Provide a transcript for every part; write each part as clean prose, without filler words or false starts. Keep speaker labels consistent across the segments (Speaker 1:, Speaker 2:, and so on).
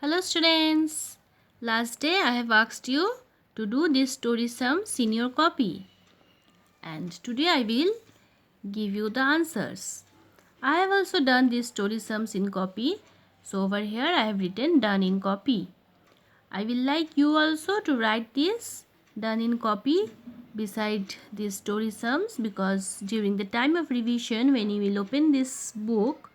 Speaker 1: Hello students, last day I have asked you to do this story sums in your copy and today I will give you the answers. I have also done these story sums in copy, so over here I have written done in copy. I will like you also to write this done in copy beside these story sums, because during the time of revision when you will open this book,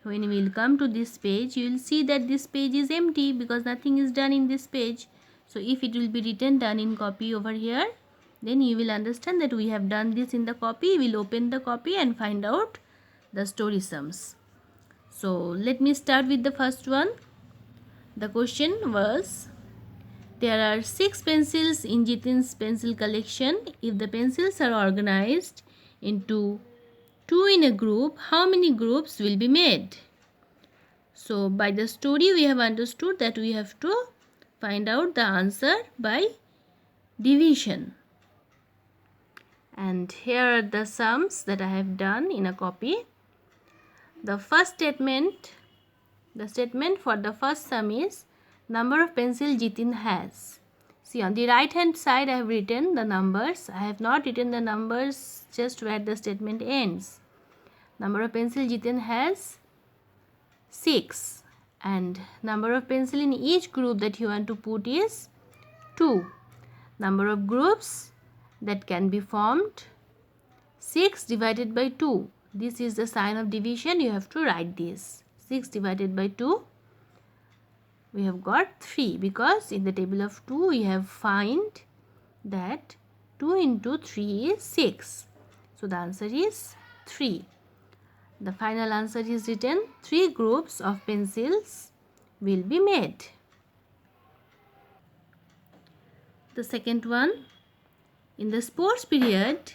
Speaker 1: when you will come to this page, you will see that this page is empty because nothing is done in this page. So if it will be written done in copy over here, then you will understand that we have done this in the copy. We will open the copy and find out the story sums. So let me start with the first one. The question was, there are 6 pencils in Jitin's pencil collection. If the pencils are organized into 2 in a group, how many groups will be made? So by the story we have understood that we have to find out the answer by division. And here are the sums that I have done in a copy. The first statement, the statement for the first sum is number of pencil Jitin has. See, on the right hand side I have written the numbers. I have not written the numbers just where the statement ends. Number of pencil Jitin has 6, and number of pencil in each group that you want to put is 2. Number of groups that can be formed, 6 divided by 2. This is the sign of division. You have to write this. 6 divided by 2, we have got 3, because in the table of 2 we have find that 2 into 3 is 6. So the answer is 3. The final answer is written, 3 groups of pencils will be made. The second one, in the sports period,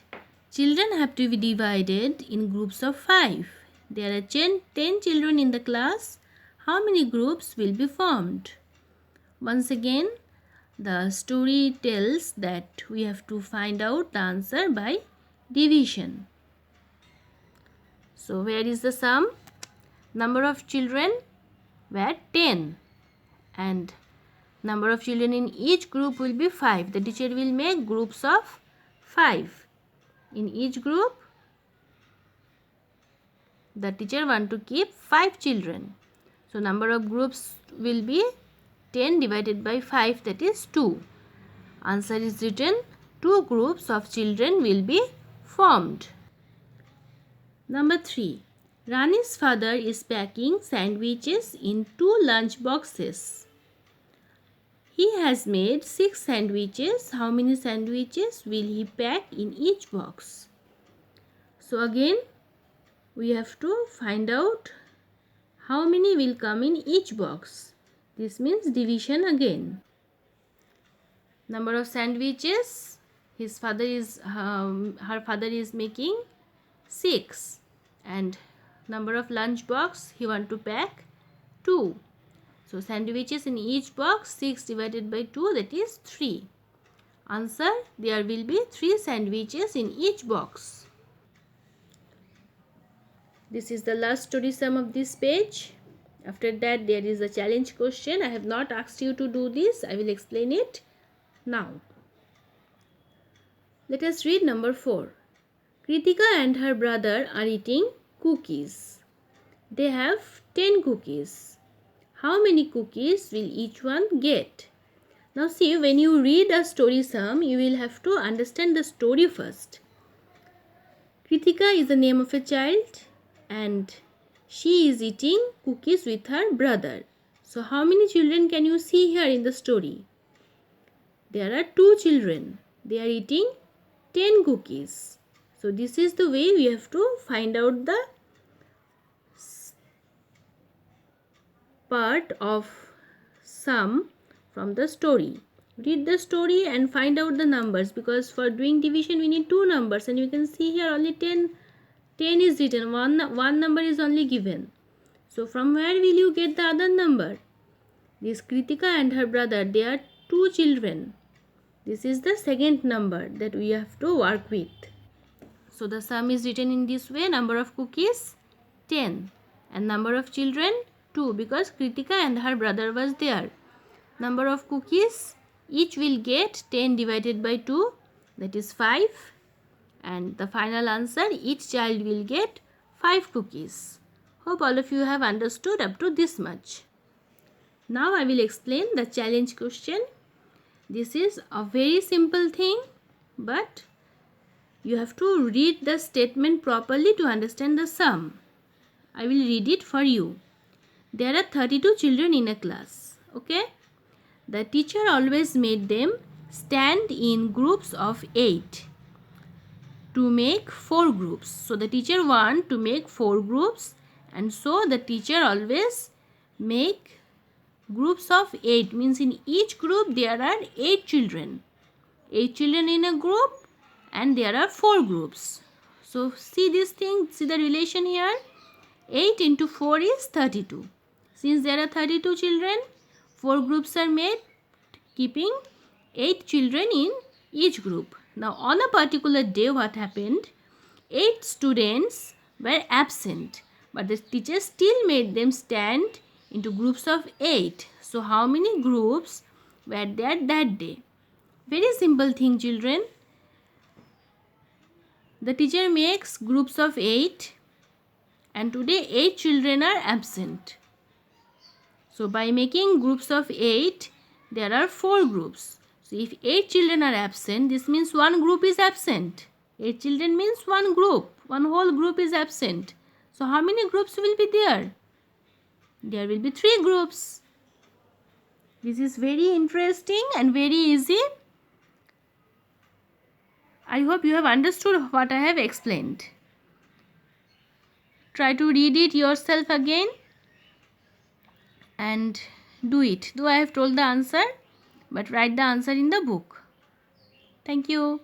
Speaker 1: children have to be divided in groups of 5. There are 10 children in the class. How many groups will be formed? Once again, the story tells that we have to find out the answer by division. So where is the sum? Number of children were 10 and number of children in each group will be 5. The teacher will make groups of 5. In each group, the teacher want to keep 5 children. So number of groups will be 10 divided by 5, that is 2. Answer is written, 2 groups of children will be formed. Number 3. Rani's father is packing sandwiches in 2 lunch boxes. He has made 6 sandwiches. How many sandwiches will he pack in each box? So again, we have to find out how many will come in each box. This means division again. Number of sandwiches, her father is making 6, and number of lunch box he want to pack 2. So sandwiches in each box, 6 divided by 2, that is 3. Answer, there will be 3 sandwiches in each box. This is the last story sum of this page. After that there is a challenge question. I have not asked you to do this. I will explain it now. Let us read number 4. Kritika and her brother are eating cookies. They have 10 cookies. How many cookies will each one get? Now see, when you read a story sum, you will have to understand the story first. Kritika is the name of a child and she is eating cookies with her brother. So how many children can you see here in the story? There are 2 children. They are eating 10 cookies. So this is the way we have to find out the part of sum from the story. Read the story and find out the numbers, because for doing division we need 2 numbers, and you can see here only 10 is written. One number is only given. So from where will you get the other number? This Kritika and her brother, they are 2 children. This is the second number that we have to work with. So the sum is written in this way. Number of cookies 10 and number of children 2 because Kritika and her brother was there. Number of cookies, each will get 10 divided by 2, that is 5. And the final answer, each child will get 5 cookies. Hope all of you have understood up to this much. Now I will explain the challenge question. This is a very simple thing, but you have to read the statement properly to understand the sum. I will read it for you. There are 32 children in a class. Okay? The teacher always made them stand in groups of 8 to make 4 groups. So the teacher want to make 4 groups, and so the teacher always make groups of 8, means in each group there are 8 children. 8 children in a group, and there are 4 groups. So see this thing, see the relation here. 8 into 4 is 32. Since there are 32 children, 4 groups are made, keeping 8 children in each group. Now on a particular day, what happened? 8 students were absent, but the teacher still made them stand into groups of 8. So how many groups were there that day? Very simple thing, children. The teacher makes groups of 8, and today 8 children are absent. So by making groups of 8, there are 4 groups. So if 8 children are absent, this means one group is absent. 8 children means one group. One whole group is absent. So how many groups will be there? There will be 3 groups. This is very interesting and very easy. I hope you have understood what I have explained. Try to read it yourself again and do it. Though I have told the answer, but write the answer in the book. Thank you.